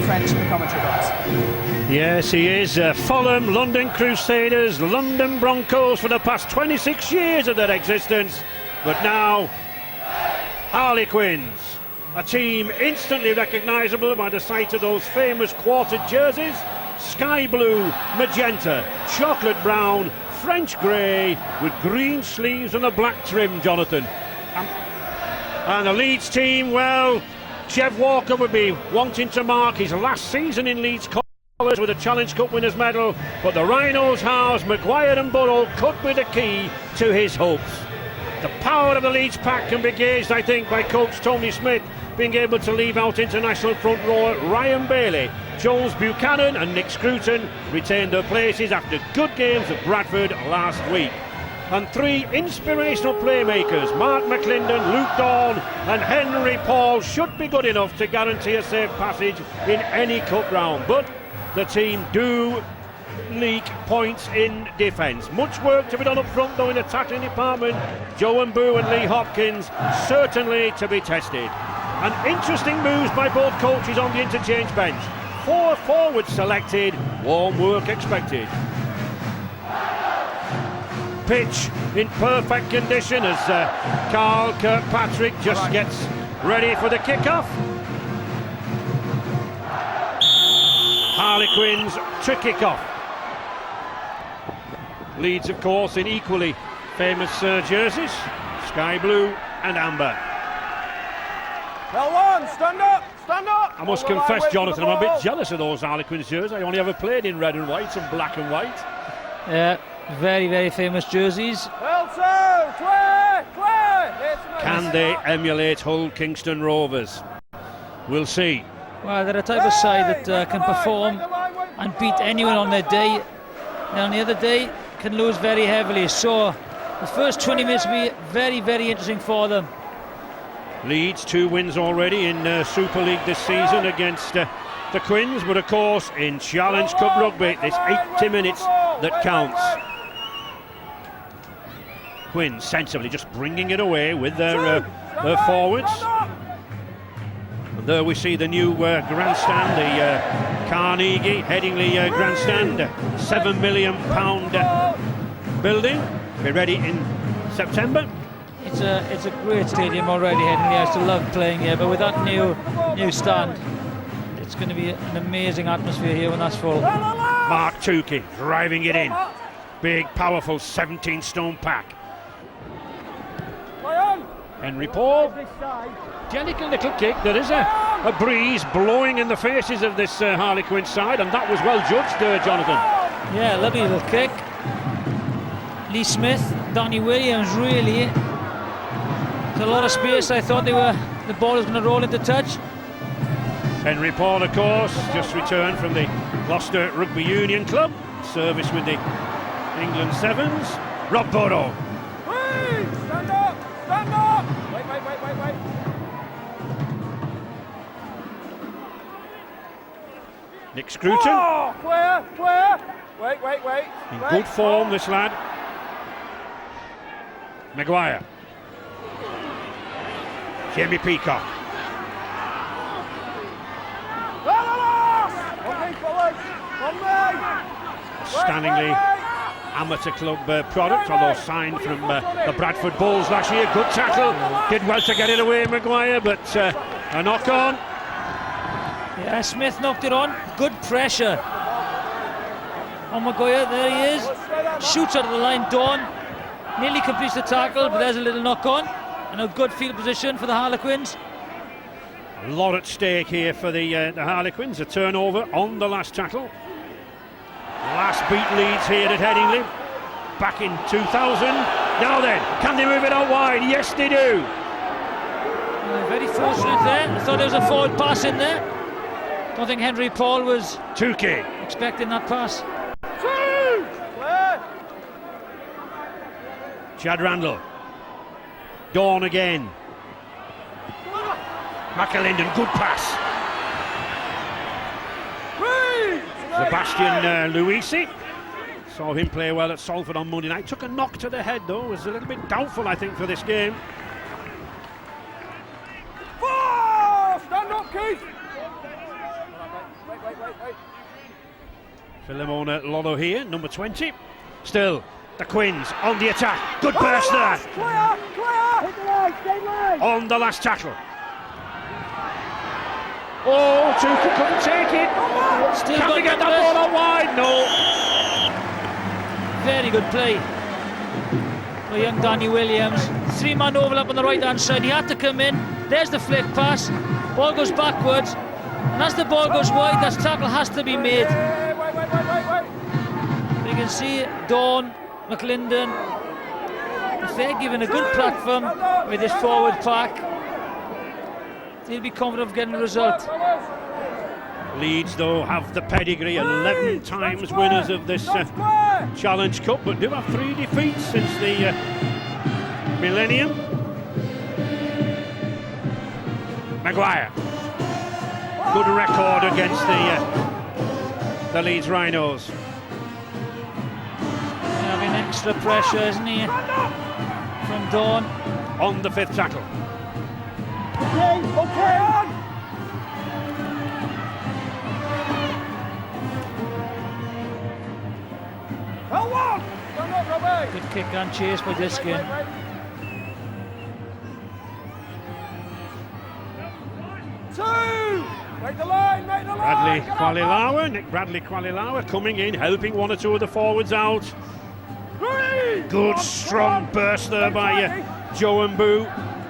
French in the commentary box. Yes, he is. Fulham, London Crusaders, London Broncos for the past 26 years of their existence. But now, Harlequins, a team instantly recognisable by the sight of those famous quartered jerseys. Sky blue, magenta, chocolate brown, French grey with green sleeves and a black trim, Jonathan. And the Leeds team, well, Jeff Walker would be wanting to mark his last season in Leeds colours with a Challenge Cup winners medal, but the Rhinos' house, Maguire and Burrow could be the key to his hopes. The power of the Leeds pack can be gauged, I think, by coach Tony Smith being able to leave out international front rower Ryan Bailey. Jones Buchanan and Nick Scruton retained their places after good games at Bradford last week. And three inspirational playmakers, Mark McClendon, Luke Dawn and Henry Paul, should be good enough to guarantee a safe passage in any cup round. But the team do leak points in defence. Much work to be done up front though in the tackling department. Joe Mbu and Lee Hopkins certainly to be tested. And interesting moves by both coaches on the interchange bench. 4 forwards selected, warm work expected. Pitch in perfect condition as Carl Kirkpatrick just gets ready for the kick-off. Harlequins to kick-off. Leeds, of course, in equally famous jerseys, sky blue and amber. Well one, stand up, stand up! I must confess, Jonathan, I'm a bit jealous of those Harlequins jerseys. I only ever played in red and white and black and white. Yeah, very, very famous jerseys. Well two, clear! Can they emulate Hull Kingston Rovers? We'll see. Well, they're a type of side that can perform and beat anyone on their day. Now, on the other day, can lose very heavily. So, the first 20 minutes will be very, very interesting for them. Leeds 2 wins already in Super League this season against the Quins, but of course in Challenge Cup rugby it's 80 minutes that counts. Quins sensibly just bringing it away with their forwards. And there we see the new grandstand, the Carnegie Headingley grandstand, £7 million building, be ready in September. It's a great stadium already, Headingley. I still love playing here, but with that new stand, it's going to be an amazing atmosphere here when that's full. Mark Tukey driving it in. Big, powerful 17-stone pack. Henry Paul. Delicate little kick. There is a breeze blowing in the faces of this Harlequin side, and that was well judged, Jonathan. Yeah, lovely little kick. Lee Smith, Donny Williams, really. There's a lot of space. I thought the ball was going to roll into touch. Henry Paul, of course, just returned from the Gloucester Rugby Union Club, service with the England Sevens. Rob Burrow. Hey, stand up, stand up! Wait. Nick Scruton. Oh, clear. Wait. In good form, this lad. Maguire. Jamie Peacock. Outstandingly amateur club product, although signed from the Bradford Bulls last year. Good tackle, did well to get it away, Maguire, but a knock on. Yeah, Smith knocked it on. Good pressure on Maguire. There he is. Shoots out of the line. Dawn nearly completes the tackle, but there's a little knock on. And a good field position for the Harlequins. A lot at stake here for the Harlequins. A turnover on the last tackle. Last beat Leeds here at Headingley back in 2000. Now then, can they move it out wide? Yes, they do. Very fortunate there. I thought there was a forward pass in there. Don't think Henry Paul was expecting that pass. Chad Randall. Dawn again. McAlinden, good pass. Sebastian Luisi. Saw him play well at Salford on Monday night. Took a knock to the head though. Was a little bit doubtful, I think, for this game. Stand up, Keith. Philemona Lolo here, number 20. Still, the Quins on the attack. Good burst there. Clear! Hit the line, stay line! On the last tackle. Oh, Tuka couldn't take it. Still Can got they get that numbers. ball out wide? No. Very good play for young Danny Williams. 3-man overlap on the right hand side. He had to come in. There's the flick pass. Ball goes backwards. And as the ball goes wide, that tackle has to be made. Hey, wait. You can see Dawn, McClendon, if they're given a good platform with this forward pack, they'll be confident of getting a result. Leeds, though, have the pedigree, 11 times winners of this Challenge Cup, but do have 3 defeats since the millennium. Maguire, good record against the Leeds Rhinos. Having extra pressure, isn't he, from Dawn? On the 5th tackle. Okay. Hold on! Stand up, Robbie! Good kick and chase by Diskin. Two! Make the line! Bradley Qualilawa, Nick Bradley Qualilawa coming in, helping 1 or 2 of the forwards out. Good strong burst there by Joe Mbu,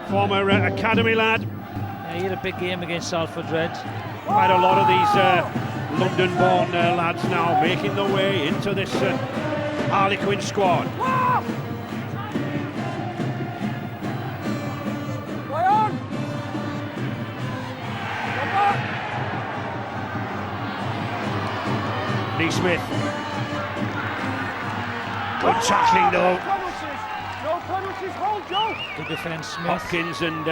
former academy lad. Yeah, he had a big game against Salford Red. Quite a lot of these London-born lads now making their way into this Harlequin squad. Play on! Come back! Lee Smith. Good tackling though. No penalties, hold Joe! Good defence, Smith. Hopkins and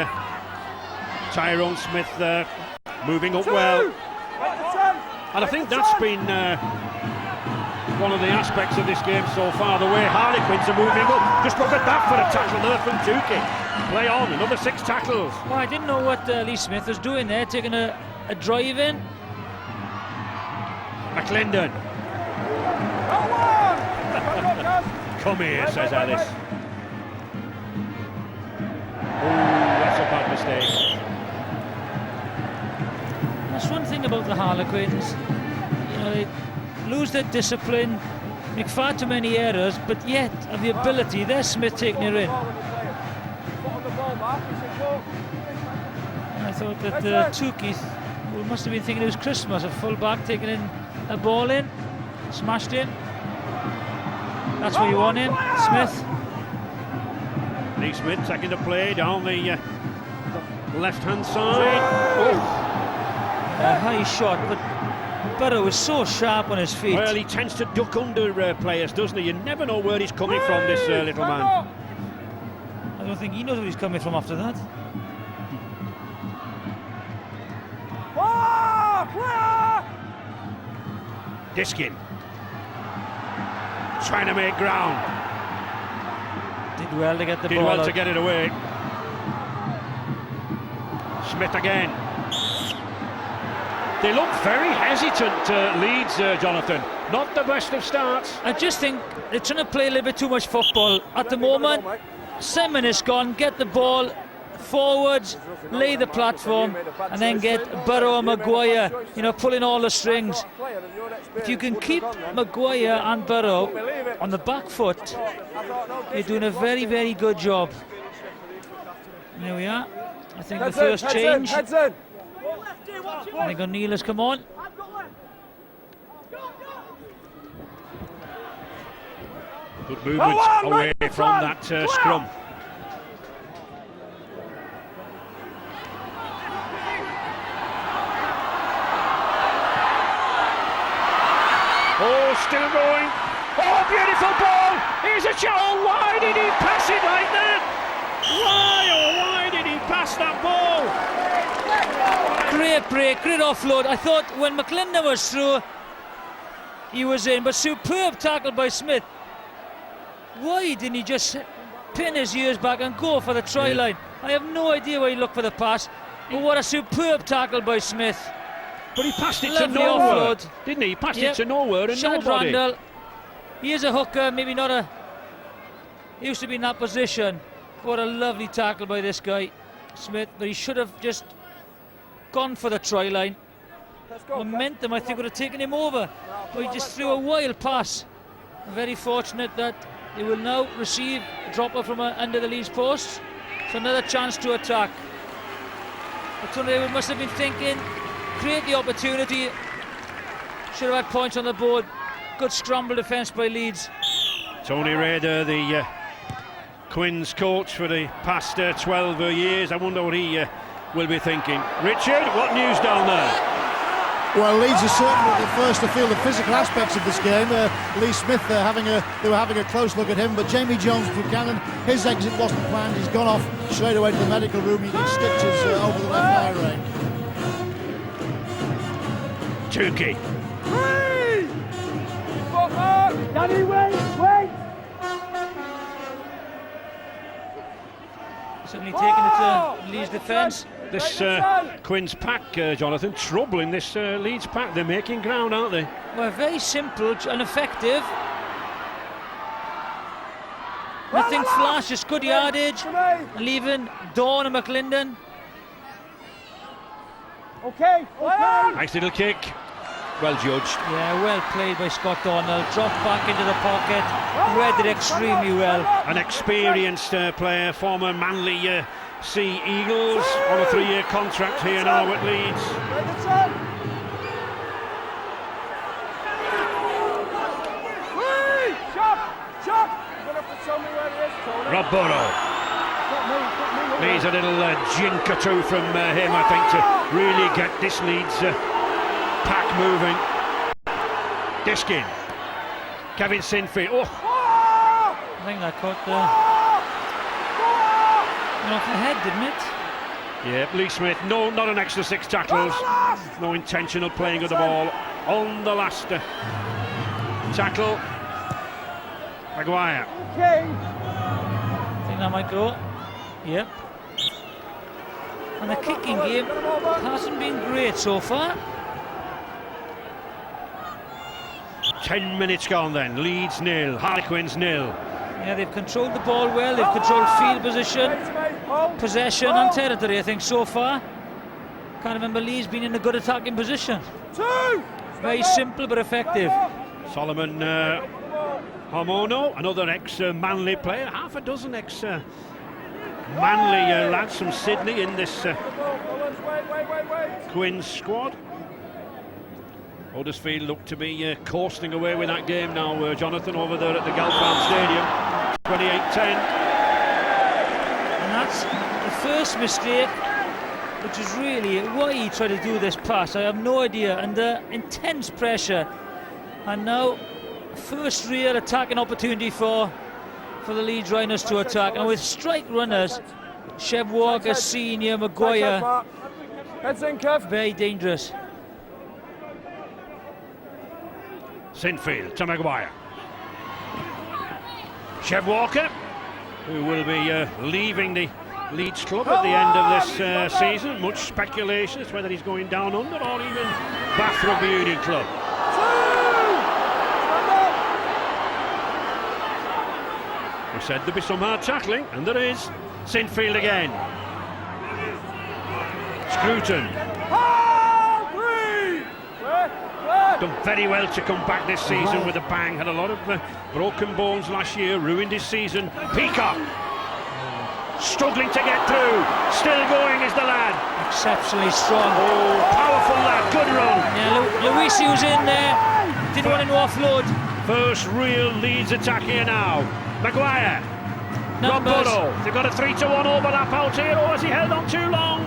Tyrone Smith moving up well. And I think that's been one of the aspects of this game so far, the way Harlequins are moving up. Just look at that for a tackle there from Tuki. Play on, another 6 tackles. Well, I didn't know what Lee Smith was doing there, taking a drive in. McClendon. Come here, says Ellis. Oh, that's a bad mistake. That's one thing about the Harlequins. You know, they lose their discipline, make far too many errors, but yet have the ability. There's Smith taking it in. I thought that Tukey must have been thinking it was Christmas, a full back taking in a ball in, smashed in. That's where you want him, Smith. Lee Smith taking the play down the left-hand side. Oh. A high shot, but Burrow is so sharp on his feet. Well, he tends to duck under players, doesn't he? You never know where he's coming from, this little man. I don't think he knows where he's coming from after that. Diskin trying to make ground. Did well to get the Did ball well out. to get it away. Smith again. They look very hesitant, Leeds, Jonathan. Not the best of starts. I just think they're trying to play a little bit too much football. At the moment, 7 minutes gone, get the ball forwards, lay the platform, and then get Burrow and Maguire, you know, pulling all the strings. If you can keep Maguire and Burrow on the back foot, you're doing a very, very good job. There we are. I think the first change. I think O'Neill has come on. Good movement away from that scrum. Oh, still going. Oh, beautiful ball. Here's a shot. Oh, why did he pass it like that? Why did he pass that ball? Great break, great offload. I thought when McClendon was through, he was in, but superb tackle by Smith. Why didn't he just pin his ears back and go for the try line? I have no idea why he looked for the pass, but what a superb tackle by Smith. But he passed it to Lovely nowhere, offload. didn't he? He passed Yep. it to nowhere and Shad nobody. Randall. He is a hooker, maybe not a... He used to be in that position. What a lovely tackle by this guy, Smith. But he should have just gone for the try line. Momentum, I think, would have taken him over. But he just threw a wild pass. Very fortunate that they will now receive a dropper from under the Leeds post. So another chance to attack. But Tony must have been thinking, create the opportunity. Should have had points on the board. Good scramble defence by Leeds. Tony Raider, the Quins coach for the past 12 years. I wonder what he will be thinking. Richard, what news down there? Well, Leeds are certainly the first to feel the physical aspects of this game. Lee Smith, they were having a close look at him, but Jamie Jones-Buchanan, his exit wasn't planned. He's gone off straight away to the medical room. He needs stitches over the left eye range. Tukey. Danny, wait! Certainly taking it to Leeds defence. This Quins pack, Jonathan, troubling this Leeds pack. They're making ground, aren't they? Well, very simple and effective. Nothing flash, just good yardage. And leaving Dawn and McLinden. Okay. Nice little kick. Well judged. Yeah, well played by Scott Donald. Dropped back into the pocket. Read it extremely well. An experienced player, former Manly Sea Eagles on a 3-year contract here now at Leeds. Rob Burrow. Needs a little jink or two from him, I think, to really get this Leeds pack moving. Diskin. Kevin Sinfield. Oh. I think that caught off the head, didn't it? Yeah, Lee Smith, no, not an extra 6 tackles. No intentional playing of the ball. On the last tackle. Maguire. I think that might go. Yep. And the kicking game hasn't been great so far. 10 minutes gone then. Leeds 0, Harlequins 0. Yeah, they've controlled the ball well. They've controlled field position, possession and territory, I think, so far. Can't remember Leeds being in a good attacking position. Very simple but effective. Solomon Homono, another ex-Manly player. Half a dozen ex-Manly lads from Sydney in this Quins squad. Huddersfield look to be coasting away with that game now, Jonathan, over there at the Galfan Stadium. 28-10. And that's the first mistake, which is really why he tried to do this pass. I have no idea. Under intense pressure, and now first real attacking opportunity for the Leeds Rhinos to attack. And with strike runners, Chev Walker, Senior, Maguire, very dangerous. Sinfield to Maguire. Chev Walker, who will be leaving the Leeds club at the end of this season. Much speculation as to whether he's going down under or even Bath Rugby Union Club. We said there'd be some hard tackling, and there is. Sinfield again. Scruton. Done very well to come back this season with a bang. Had a lot of broken bones last year, ruined his season. Peacock struggling to get through. Still going is the lad. Exceptionally strong. Oh, powerful lad. Good run. Yeah, Luisi was in there. Didn't want him to offload. First real Leeds attack here now. Maguire. Rob Burrow. They've got a 3-1 overlap out here. Oh, has he held on too long?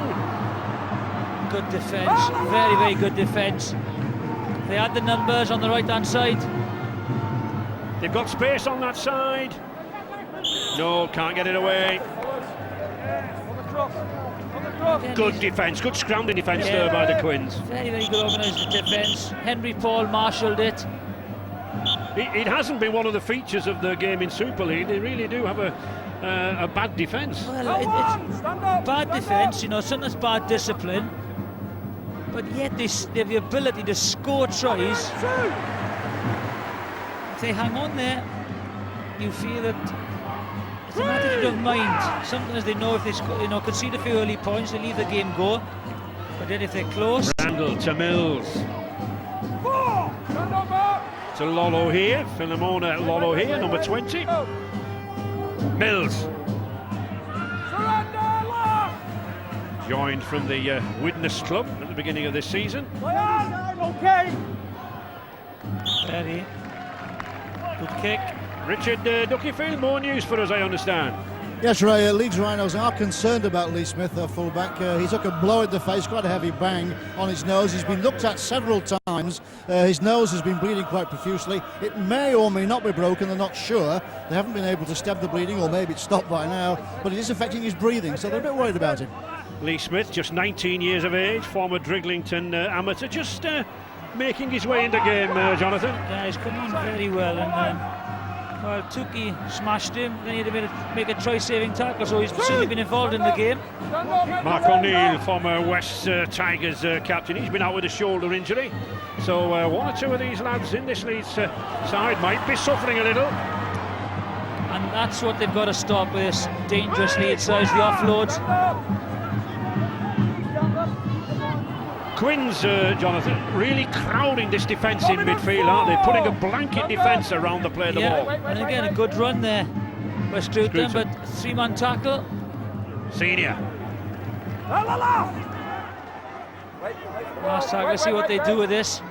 Good defence. Very, very good defence. They had the numbers on the right-hand side. They've got space on that side. No, can't get it away. Good defence, good scrounging defence there by the Quins. Very, very good organised defence. Henry Paul marshalled it. It hasn't been one of the features of the game in Super League. They really do have a bad defence. Well, it's bad defence, you know, sometimes bad discipline. but yet they have the ability to score tries. If they hang on there, you feel that it's an attitude of mind. Sometimes they know if they concede a few early points, they leave the game go. But then if they're close... Randall to Mills. To Lolo here, Philemona Lolo here, number 20. Mills. Joined from the Widnes club at the beginning of this season. Okay. Very good kick. Richard Duckyfield, more news for us, I understand. Yes, Ray, Leeds Rhinos are concerned about Lee Smith, their fullback. He took a blow in the face, quite a heavy bang on his nose. He's been looked at several times. His nose has been bleeding quite profusely. It may or may not be broken, they're not sure. They haven't been able to stem the bleeding, or maybe it's stopped by now, but it is affecting his breathing, so they're a bit worried about him. Lee Smith, just 19 years of age, former Driglington amateur, just making his way into game, Jonathan. Yeah, he's come on very well, and well, Tukey smashed him, then he had to make a try-saving tackle, so he's certainly been involved in the game. Mark O'Neill, former West Tigers captain, he's been out with a shoulder injury, so one or two of these lads in this Leeds side might be suffering a little. And that's what they've got to stop with this dangerous Leeds side, the offloads. Quins, Jonathan, really crowding this defence in midfield, aren't they? Putting a blanket defence around the play of the ball. And again, a good run there by Scruton, but three-man tackle. Senior. Last tackle, see what they do with this.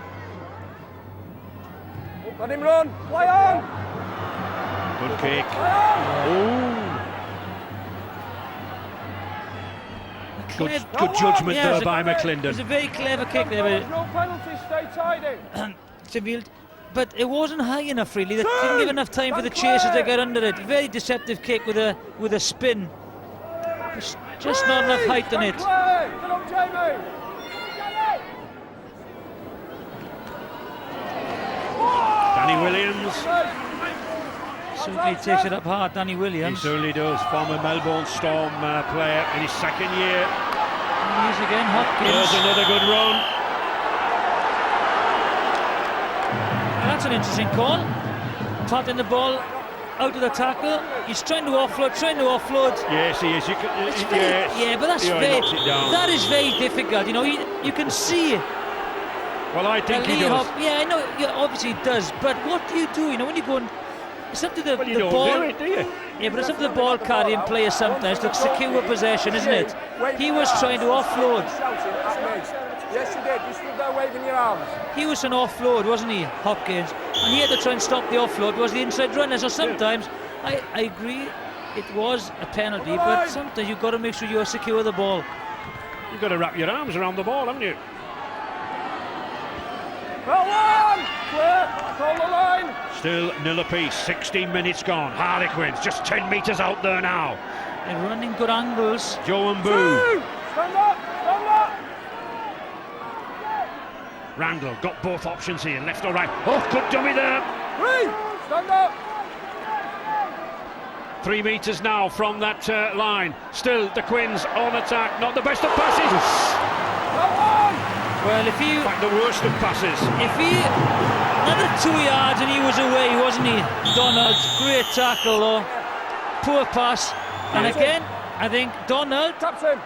Let him run. Play on. Good kick. Oh. Good judgment there by McClendon. It was a very clever kick there. There's no penalty, stay tidy. But it wasn't high enough, really. They didn't give enough time for the chasers to get under it. Very deceptive kick with a spin. Just not enough height on it. Get up, Jamie. Danny Williams. Certainly takes it up hard, Danny Williams. He certainly does. Former Melbourne Storm player in his second year. And here's again Hopkins. There's another good run. And that's an interesting call. Patting the ball out of the tackle. He's trying to offload. Yes, he is. Yeah, but that's that is very difficult. You know, you can see it. Well, I think he does. Yeah, I know. Yeah, obviously he does. But what do you do? You know, when you go and it's up to the you don't ball. do it, do you? Yeah, but it's up to the ball carrying player sometimes to secure possession, isn't it? He was trying to offload. Yes, you did. You stood there waving your arms. He was an offload, wasn't he, Hopkins? And he had to try and stop the offload because the inside runner. So sometimes, I agree, it was a penalty, but sometimes you've got to make sure you secure the ball. You've got to wrap your arms around the ball, haven't you? Well on! Clear! Hold the line! Still nil apiece, 16 minutes gone. Harlequins just 10 metres out there now. They're running good angles. Joe and Boo. Stand up! Stand up! Randall got both options here, left or right. Oh, good dummy there. 3! Stand up! 3 metres now from that line. Still the Quins on attack. Not the best of passes. Well, if he... In fact, the worst of passes. If he... Another 2 yards and he was away, wasn't he? Donald, great tackle though. Poor pass. And again, I think Donald... Captain!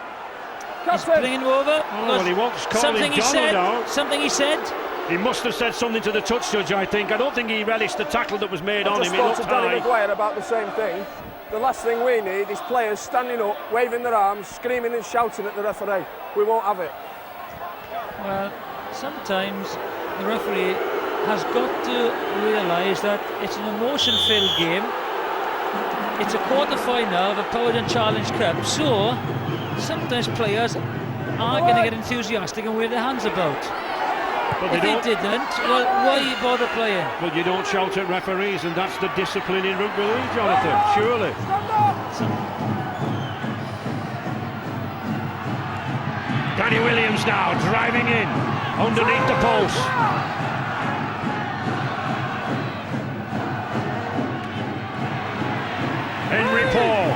He's bringing him over. Oh, well, he wants calling Donald out. Something he said. He must have said something to the touch judge, I think. I don't think he relished the tackle that was made on him. I just spoke to Danny Maguire about the same thing. The last thing we need is players standing up, waving their arms, screaming and shouting at the referee. We won't have it. Well, sometimes the referee has got to realise that it's an emotion-filled game. It's a quarter-final of a Powderden Challenge Cup, so sometimes players are going to get enthusiastic and wave their hands about. But if they didn't, well, why bother playing? But you don't shout at referees, and that's the discipline in rugby league, Jonathan, surely. Danny Williams now driving in underneath the post. Henry Paul.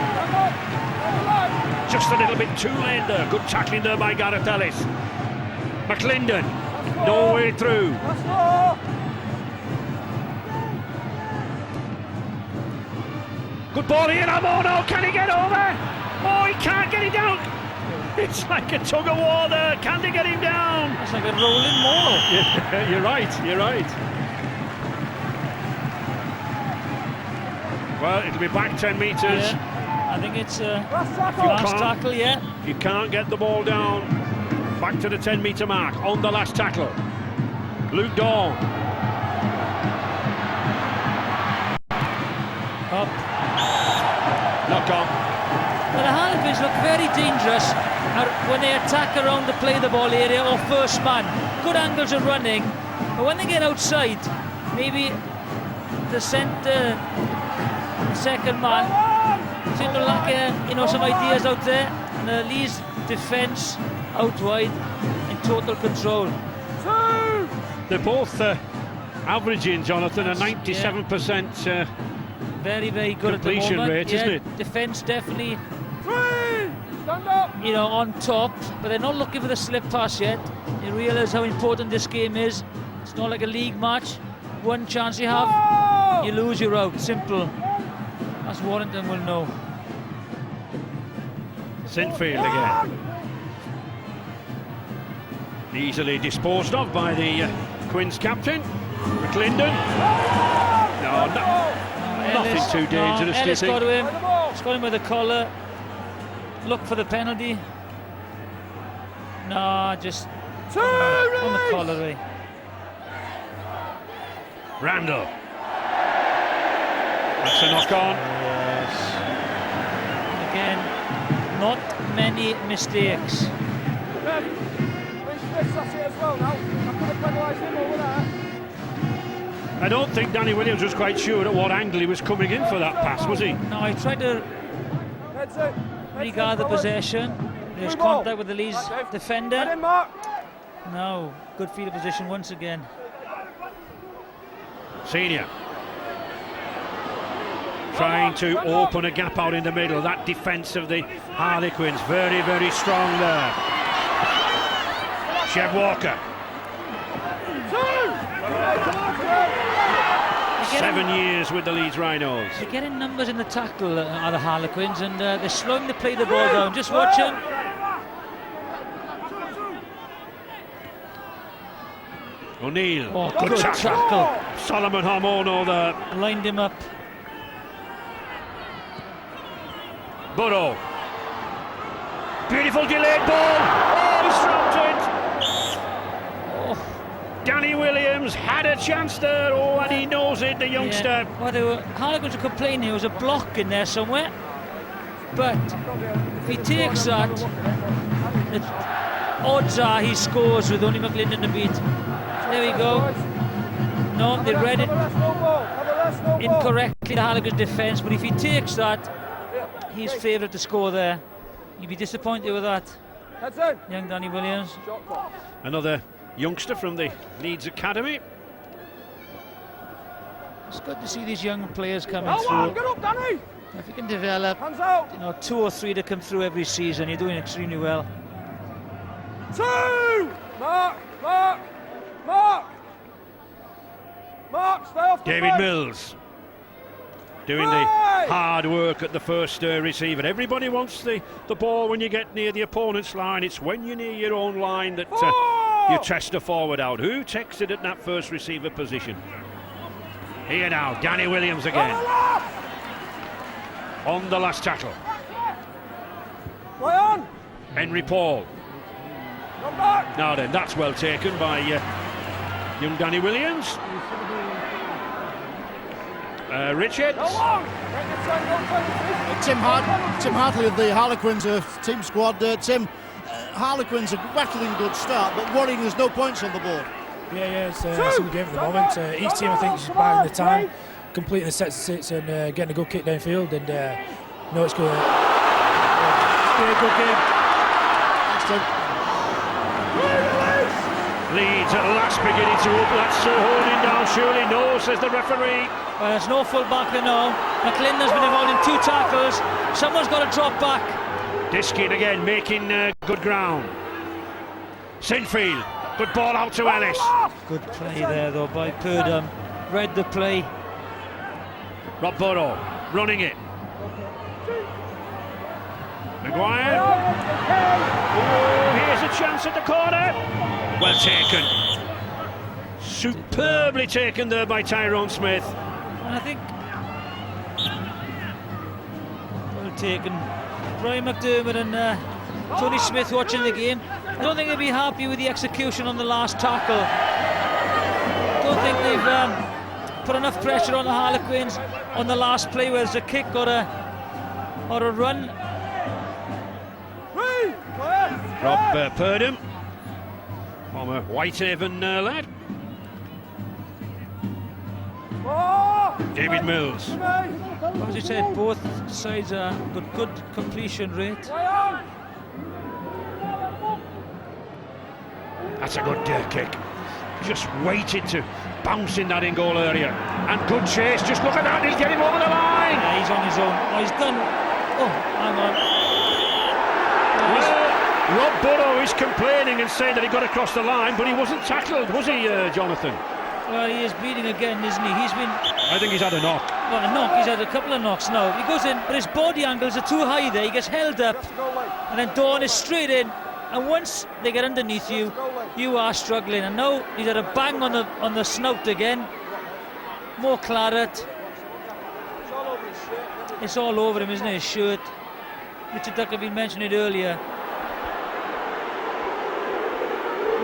Just a little bit too late there. Good tackling there by Gareth Ellis. McClendon, no way through. Good ball here, Amono, can he get over? Oh, he can't get it down. It's like a tug of war there, can they get him down? It's like a rolling maul. Yeah, you're right. Well, it'll be back 10 metres. Yeah, I think it's Last last tackle, yeah. If you can't get the ball down, back to the 10-metre mark on the last tackle. Luke Dawn. Up. Knock on. Well, the Harlequins look very dangerous when they attack around the play the ball area or first man. Good angles of running, but when they get outside, maybe the centre, the second man, seem to lack some ideas out there. And the Leeds defence out wide in total control. They're both averaging, Jonathan, a 97% very, very good at the completion moment. rate, isn't it? Defence definitely, Stand up! on top, but they're not looking for the slip pass yet. They realise how important this game is. It's not like a league match. One chance you have, you lose, you're out. Simple. As Warrington will know. Sinfield again. Easily disposed of by the Quins captain, McClendon. Nothing too dangerous, do you Ellis think? got to him. He's got him with the collar. Look for the penalty. No, just on the collar, eh? Randall. That's a knock on. Again, not many mistakes. I don't think Danny Williams was quite sure at what angle he was coming in for that pass, was he? No, he tried to regard the possession. There's contact with the Leeds defender. No, good field of position once again. Senior. Trying to open a gap out in the middle. That defence of the Harlequins, very, very strong there. Chev Walker. 7 years with the Leeds Rhinos. They're getting numbers in the tackle, are the Harlequins, and they're slowing to play the ball down. Just watch him. O'Neill. Oh, good tackle. Solomon Harmono there. Lined him up. Burrow. Beautiful delayed ball. Oh, he's dropped it. Oh. Danny Williams had a chance there. Oh, and he knows it, the youngster. Yeah. Well, Harlequins were complaining there was a block in there somewhere. But if he takes that, the odds are he scores with only McClendon to beat. There we go. No, they read it incorrectly, the Harlequins defence, but if he takes that, he's favourite to score there. You'd be disappointed with that, young Danny Williams. Another youngster from the Leeds Academy. It's good to see these young players coming through. Get up, Danny! If you can develop, Hands out! 2 or 3 to come through every season, you're doing extremely well. 2! Mark, stay off the David fence. Mills doing the hard work at the first receiver. Everybody wants the ball when you get near the opponent's line. It's when you're near your own line that you test the forward out. Who takes it at that first receiver position? Here now, Danny Williams again. On the last tackle. Play on! Henry Paul. Come back! Now then, that's well taken by young Danny Williams. Richards. Tim Hartley of the Harlequins team squad. Tim, Harlequins are rattling good start, but worrying there's no points on the board. Yeah, it's a good game at the moment. Each team, I think, is biding the time, completing the sets and getting a good kick downfield, and no, it's going to be a good game. Leeds at last beginning to open. That's so holding down. Surely no, says the referee. Well, there's no full back there now. McClendon's been involved in 2 tackles. Someone's got to drop back. Diskin again making good ground. Sinfield. Good ball out to Ellis. Good play there though by Purdom. Read the play. Rob Burrow running it. Maguire. Oh, here's a chance at the corner. Well taken. Superbly taken there by Tyrone Smith. And I think well taken. Brian McDermott and Tony Smith watching the game. I don't think they'll be happy with the execution on the last tackle. I don't think they've put enough pressure on the Harlequins on the last play, whether it's a kick or a run. Rob Purdom, former Whitehaven lad. David Mills. As you said, both sides are good completion rate. That's a good kick. Just waited to bounce in that in-goal area. And good chase. Just look at that. He's getting over the line. Yeah, he's on his own. Oh, he's done. Oh, hang on. Well, Rob Burrow is complaining and saying that he got across the line, but he wasn't tackled, was he, Jonathan? Well, he is bleeding again, isn't he? I think he's had a knock. Well, a knock. He's had a couple of knocks now. He goes in, but his body angles are too high there. He gets held up, and then Dawn is straight in. And once they get underneath you, you are struggling. And now he's had a bang on the snout again. More claret. It's all over him, isn't it? His shirt. Richard Duckerville mentioned it earlier.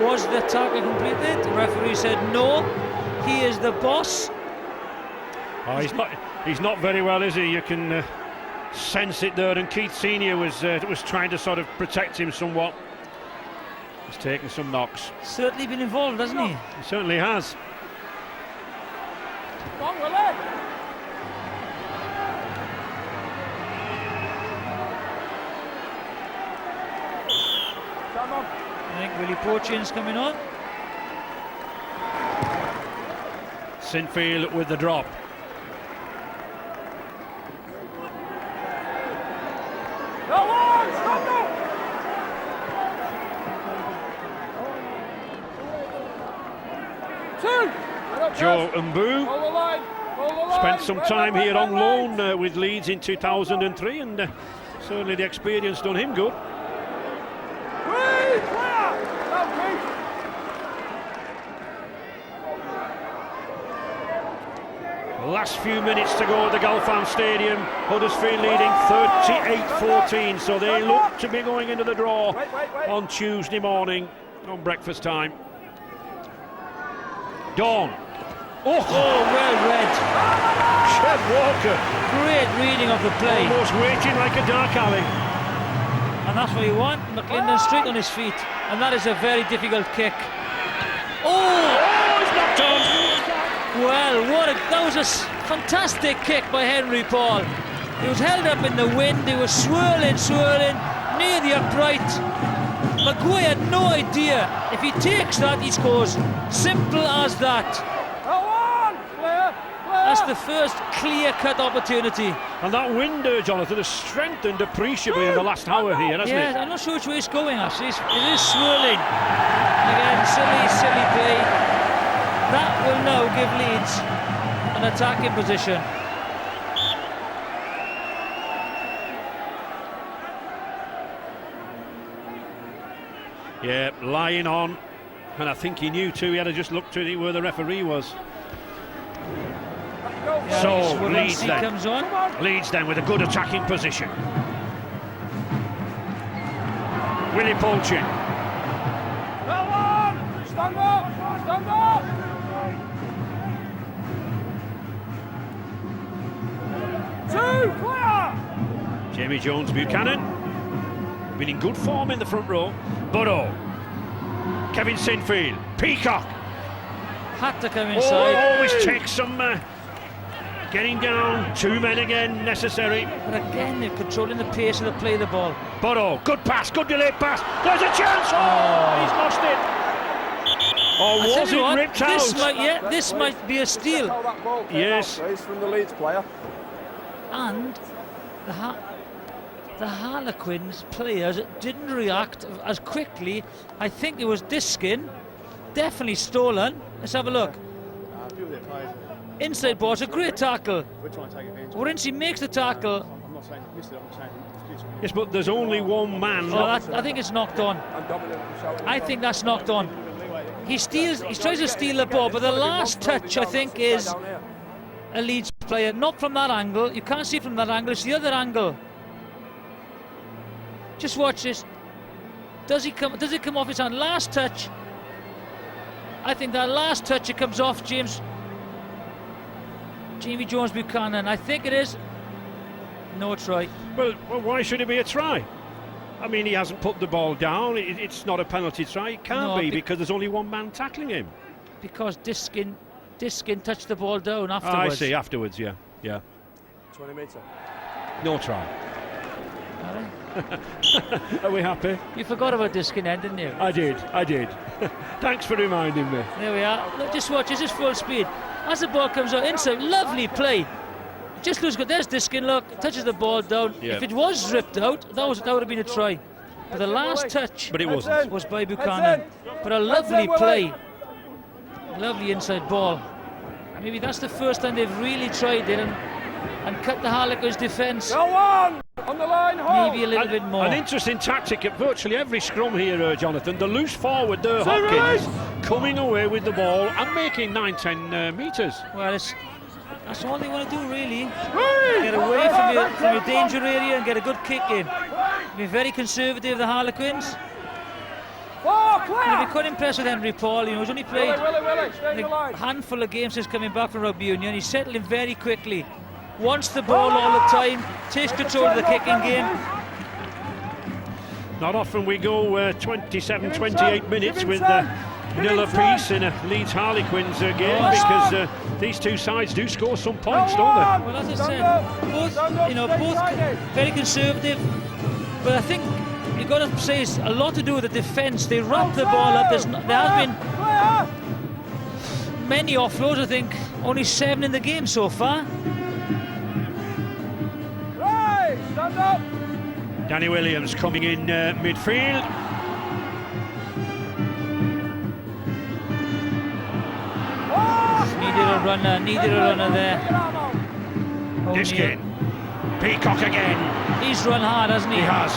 Was the tackle completed? The referee said no. He is the boss. Oh, he's not very well, is he? You can sense it there. And Keith Senior was trying to sort of protect him somewhat. He's taken some knocks. Certainly been involved, hasn't he? He certainly has. I think Willie Porchin's coming on. Sinfield with the drop. Joe Mbu spent some time here on loan with Leeds in 2003, and certainly the experience done him good. Last few minutes to go at the Galfan Stadium. Huddersfield leading 38-14, so they look to be going into the draw on Tuesday morning on breakfast time. Dawn. Oh, well read. Chev Walker. Great reading of the play. Almost waiting like a dark alley. And that's what you want. McLinden straight on his feet. And that is a very difficult kick. Oh, it's knocked on. Well, that was a fantastic kick by Henry Paul. He was held up in the wind. He was swirling near the upright. Maguire had no idea. If he takes that, he scores. Simple as that. That's the first clear-cut opportunity. And that window, Jonathan, has strengthened appreciably in the last hour here, hasn't it? I'm not sure which way it's going, actually. It is swirling. Again, silly play. That will now give Leeds an attacking position. Yeah, lying on. And I think he knew too. He had to just look to where the referee was. Yeah, so Leeds then. Comes on. Leeds then with a good attacking position. Willie Porchin. Stand up! Stand up! Two, clear! Jamie Jones Buchanan. Been in good form in the front row. Burrow. Kevin Sinfield. Peacock. Had to come inside. Always takes some getting down. Two men again necessary. But again, they're controlling the pace of the play of the ball. Burrow. Good pass. Good delayed pass. There's a chance. Oh, he's lost it. Or was it ripped out? This might be a steal. Yes. From the Leeds player. And the Harlequins players didn't react as quickly. I think it was Diskin definitely stolen. Let's have a look. Inside ball, it's a great tackle. Warinsey makes the tackle. Yes, but there's only one man. I think it's knocked on. I think that's knocked on. He tries to steal the ball, but the last touch, I think, is a Leeds player. Not from that angle. You can't see from that angle. It's the other angle. Just watch this. Does it come off his hand? Last touch. I think that last touch, it comes off Jamie Jones Buchanan. I think it is. No try. Well, why should it be a try? I mean, he hasn't put the ball down. It's not a penalty try. It can't be because there's only one man tackling him. Because Diskin touched the ball down afterwards. I see, afterwards, yeah. 20 metre. No try. Are we happy? You forgot about Diskin then, didn't you? I did. Thanks for reminding me. There we are. Look, just watch, this is full speed. As the ball comes out, inside, lovely play. Just looks good. There's Diskin, look, touches the ball down. Yeah. If it was ripped out, that would have been a try. But the last touch But it wasn't. was by Buchanan. But a lovely play. Lovely inside ball. Maybe that's the first time they've really tried it and cut the Harlequins' defence. Go on! On the line, hold! Maybe a little bit more. An interesting tactic at virtually every scrum here, Jonathan. The loose forward there, Hopkins, coming away with the ball and making 9-10 metres. Well, that's all they want to do, really. Get away from your danger area and get a good kick in. Be very conservative, the Harlequins. I've been quite impressed with Henry Paul. He's only played a handful of games since coming back from rugby union. He's settling very quickly. Wants the ball all the time. Takes control of the kicking game. Not often we go 27, 28 minutes with nil apiece in a Leeds Harlequins game because these two sides do score some points, don't they? Well, as I said, both very conservative. But I think you've got to say it's a lot to do with the defence. They wrap the ball up. There have been many offloads. I think only 7 in the game so far. Stand up! Danny Williams coming in midfield. Needed a runner there. Diskin. Peacock again. He's run hard, hasn't he? He has.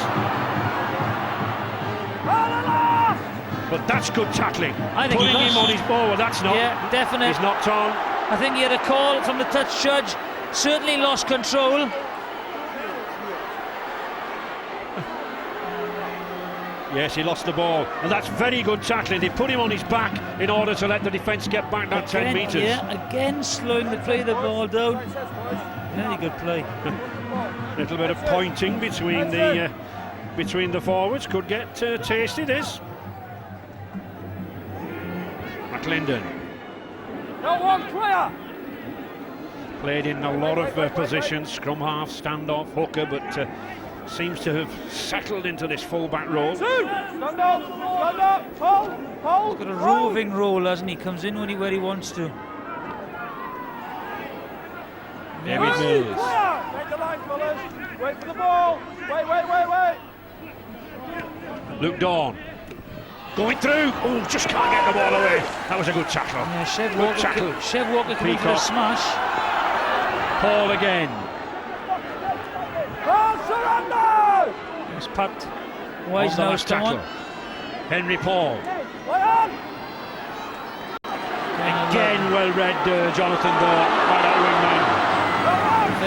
But that's good tackling. I think Putting him on his ball, well, that's not. Yeah, definitely. He's knocked on. I think he had a call from the touch judge. Certainly lost control. Yes, he lost the ball, and that's very good tackling. They put him on his back in order to let the defence get back that 10 metres. Yeah, again slowing the play of the ball down. Very good play. A little bit of pointing between the forwards could get tasty. This McLinden. No one clear! Played in a lot of positions, scrum half, standoff, hooker, but seems to have settled into this full-back role. Stand up, hold. He's got a roving role, hasn't he? Comes in where he wants to. There it is. Make the line, fellas. Wait for the ball. Wait. Luke Dawn. Going through. Oh, just can't get the ball away. That was a good tackle. Yeah, Chev tackle. Walker coming for a smash. Paul again. Surrender! It's Pat Wise now to come on. Henry Paul. Again, well read, Jonathan, by that wingman.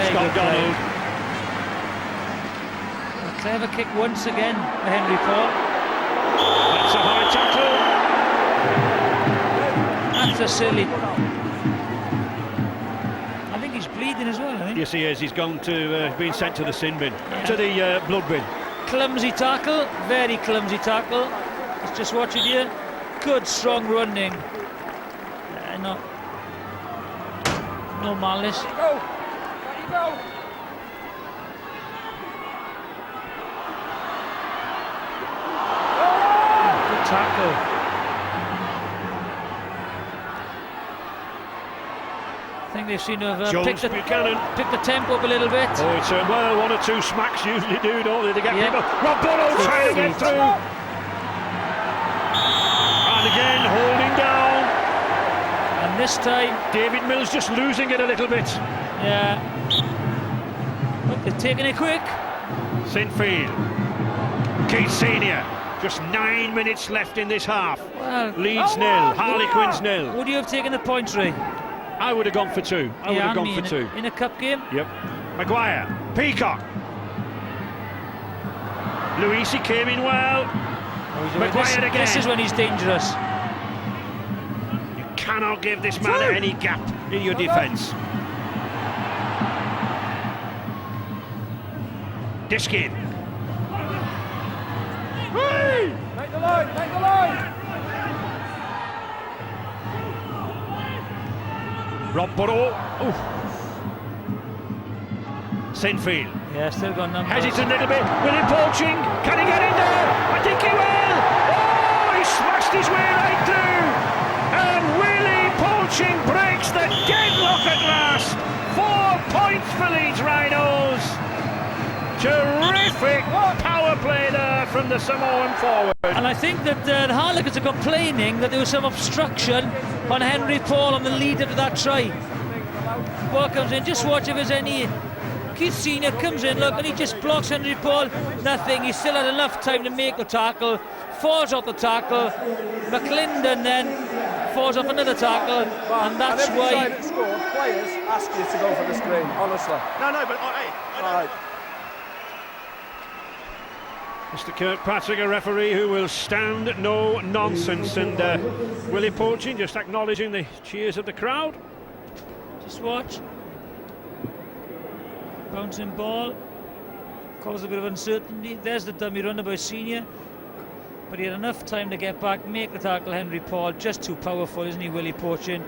Scott Donald. A clever kick once again for Henry Paul. That's a high tackle. That's a silly. I think he's bleeding as well, I think. Yes, he is. He's gone to, been sent to the sin bin, to the blood bin. Clumsy tackle, very clumsy tackle. Let's just watch it here. Good, strong running. No malice. Go. Let you go. Good tackle. I think they seem to have picked the tempo up a little bit. Oh, it's well, 1 or 2 smacks usually do, don't they, to get people. Rob Burrow trying to get through. And again, holding down. This time, David Mills just losing it a little bit. yeah. Look, they're taking it quick. Sinfield. Keith Senior. Just 9 minutes left in this half. Well, Leeds nil, Harlequins nil. would you have taken the points, Ray? I would have gone for two. I would have gone for two. In a cup game? Yep. Maguire. Peacock. Luisi came in well. Maguire again. This is when he's dangerous. You cannot give this man any gap in your defence. Diskin. Make the line, make the line! Rob Burrow. Sinfield. Yeah, still got numbers. Hesitant a little bit. Will he poaching? Can he get in there? I think he will. Oh, he smashed his way right through. And Willie Poaching breaks the deadlock at last. 4 points for Leeds Rhinos. Terrific power play there from the Samoan forward. And I think that the Harlequins are complaining that there was some obstruction on Henry Paul on the lead up to that try. Ball comes in, just watch if there's any. Keith Senior comes in, look, and he just blocks Henry Paul. Nothing, he still had enough time to make the tackle. Falls off the tackle. McClendon then falls off another tackle, and that's every why. side that scored, players ask you to go for the screen, honestly. No, but hey, All right. Mr. Kirkpatrick, a referee who will stand no nonsense, and Willie Poaching just acknowledging the cheers of the crowd. Just watch. Bouncing ball. Caused a bit of uncertainty. There's the dummy runner by Senior. But he had enough time to get back, make the tackle, Henry Paul. Just too powerful, isn't he, Willie Poaching?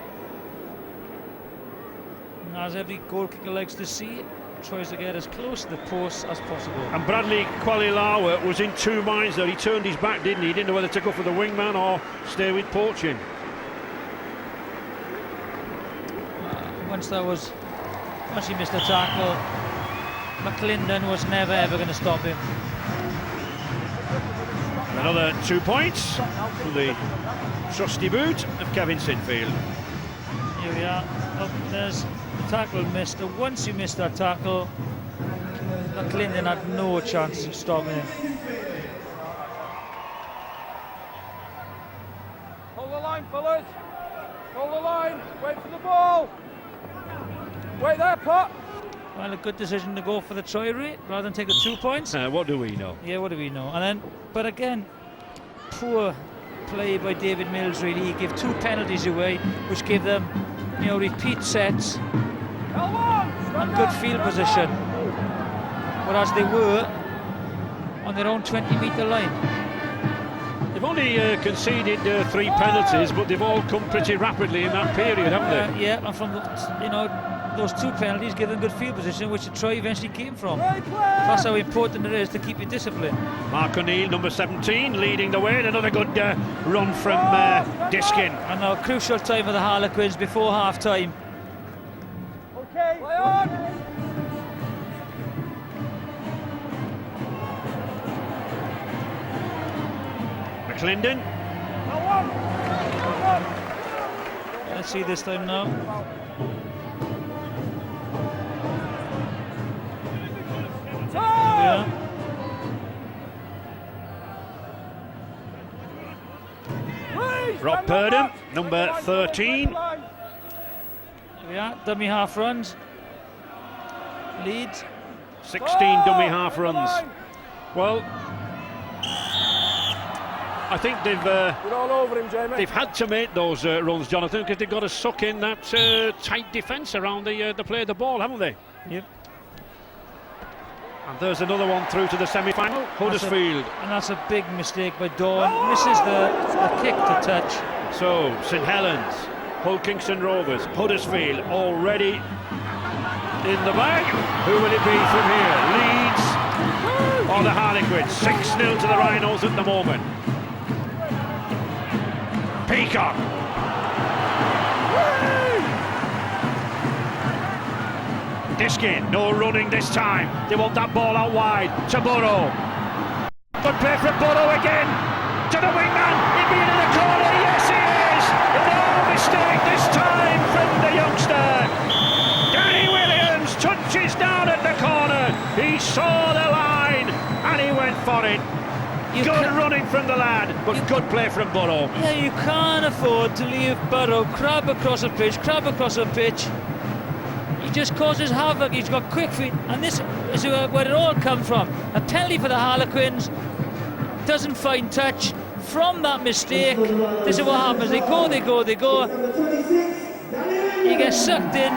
And as every goal kicker likes to see, tries to get as close to the post as possible. And Bradley Kwalilawa was in two minds there. He turned his back, didn't he? He didn't know whether to go for the wingman or stay with Poaching. Once he missed the tackle, McClendon was never ever going to stop him. Another 2 points for the trusty boot of Kevin Sinfield. Here we are. Oh, there's the tackle missed. And once you missed that tackle, McClendon had no chance of stopping him. Hold the line, fellas. Hold the line. Wait for the ball. Wait there, Pot. Well, a good decision to go for the try rate rather than take the 2 points. What do we know? Yeah, what do we know? And then, but again, poor play by David Mills. Really, he gave 2 penalties away, which gave them, repeat sets and good field position, whereas they were on their own 20-metre line. They've only conceded 3 penalties, but they've all come pretty rapidly in that period, haven't they? Yeah, and from those 2 penalties give them good field position, which the try eventually came from. That's how important it is to keep your discipline. Mark O'Neill, number 17, leading the way. And another good run from Diskin. And now a crucial time for the Harlequins before half-time. Okay, play on. McClendon. Let's see this time now. Yeah. Rob Purdom, number 13. Yeah, dummy half runs. Leeds. 16 dummy half runs. Well, I think We're all over him, Jamie. they've had to make those runs, Jonathan, because they've got to suck in that tight defence around the play of the ball, haven't they? Yep. And there's another one through to the semi-final. Huddersfield. And that's a big mistake by Dawn. Misses the kick to touch. So, St Helens, Hull Kingston Rovers, Huddersfield already in the bag. Who will it be from here? Leeds or the Harlequins? 6-0 to the Rhinos at the moment. Peacock. Diskin, no running this time. They want that ball out wide to Burrow. Good play from Burrow again. To the wingman. He'd be in the corner. Yes, he is. It'll all be mistake this time from the youngster. Danny Williams touches down at the corner. He saw the line and he went for it. Good running from the lad, but good play from Burrow. Yeah, you can't afford to leave Burrow crab across a pitch. He just causes havoc. He's got quick feet, and this is where it all comes from. A penalty for the Harlequins. Doesn't find touch. From that mistake, this is what happens. They go. He gets sucked in.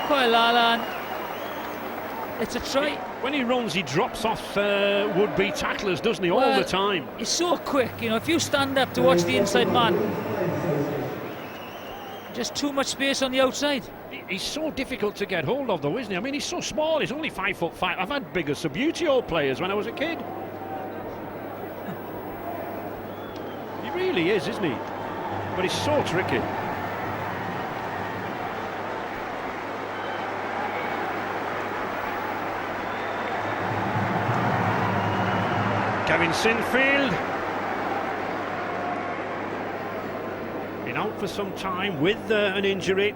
Quite Lalan. It's a try. When he runs, he drops off would-be tacklers, doesn't he, all the time? He's so quick, you know, if you stand up to watch the inside man, just too much space on the outside. He's so difficult to get hold of, though, isn't he? I mean, he's so small, he's only 5'5". I've had bigger Subbuteo players when I was a kid. He really is, isn't he? But he's so tricky. Kevin Sinfield, been out for some time with an injury,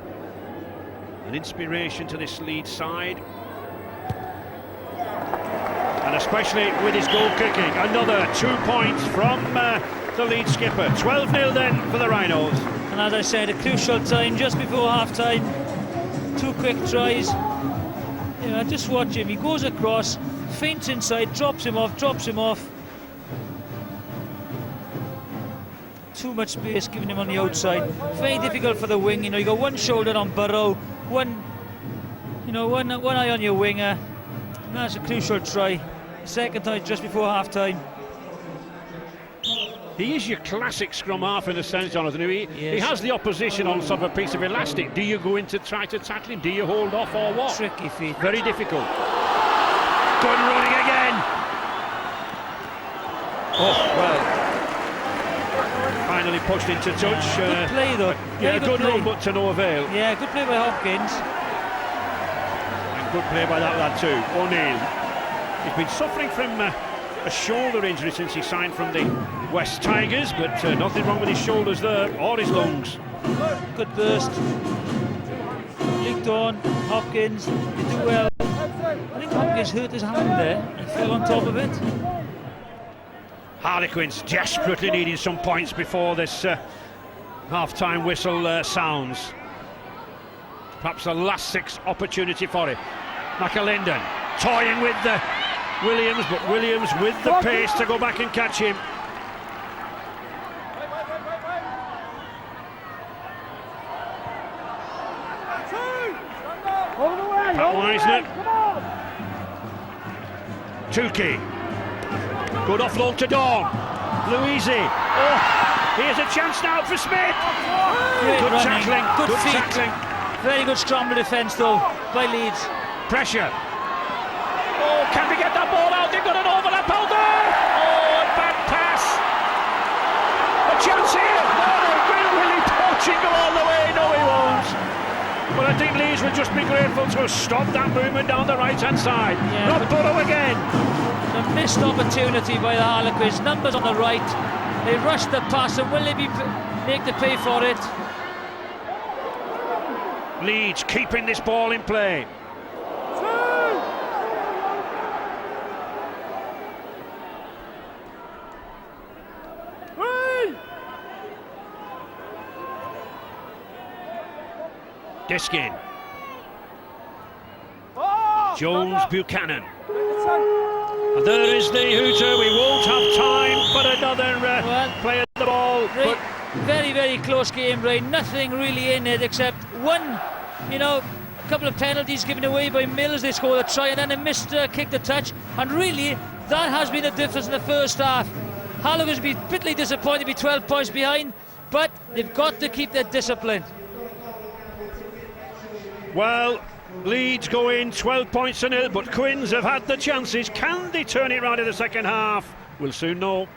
an inspiration to this Leeds side, and especially with his goal kicking. Another 2 points from the Leeds skipper. 12-0 then for the Rhinos. And as I said, a crucial time just before half-time. 2 quick tries. You know, just watch him. He goes across, feints inside, drops him off. Too much space giving him on the outside. Very difficult for the wing. You know, you got one shoulder on Burrow, one eye on your winger. And that's a crucial try. Second time just before half-time. He is your classic scrum half in a sense, Jonathan. He has the opposition on sort of a piece of elastic. Do you go in to try to tackle him? Do you hold off or what? Tricky feet. Very difficult. Good running again. Oh, well. Finally pushed into touch. Good play though. Yeah, good run, but to no avail. Yeah, good play by Hopkins. And good play by that lad too, O'Neill. He's been suffering from a shoulder injury since he signed from the West Tigers, but nothing wrong with his shoulders there, or his lungs. Good burst. Linked on, Hopkins, they do well. I think Hopkins hurt his hand there. He fell on top of it. Harlequins desperately needing some points before this half-time whistle sounds. Perhaps the last 6 opportunity for it. McAlinden toying with Williams, but Williams with the pace to go back and catch him. Pat Wisner. Tukey. Good offload to Dawn. Louisi. Oh, here's a chance now for Smith. Good tackling. Good feet. Tackling. Very good scramble defence though by Leeds. Pressure. Oh, can they get that ball out? They've got an overlap out there. Oh, bad pass. A chance here. Will he poaching go all the way? No, he won't. But I think Leeds will just be grateful to have stopped that movement down the right-hand side. Yeah, not Burrow again. A missed opportunity by the Harlequins. Numbers on the right. They rushed the pass, and will they make the pay for it? Leeds keeping this ball in play. Diskin. Jones Buchanan. And there is the hooter. We won't have time for another play at the ball. Right, very, very close game, right? Nothing really in it except one, a couple of penalties given away by Mills. They scored a try and then a missed kick the touch. And really, that has been the difference in the first half. Harlequins will be bitterly disappointed to be 12 points behind, but they've got to keep their discipline. Well, Leeds go in 12 points to nil, but Quins have had the chances. Can they turn it round in the second half? We'll soon know.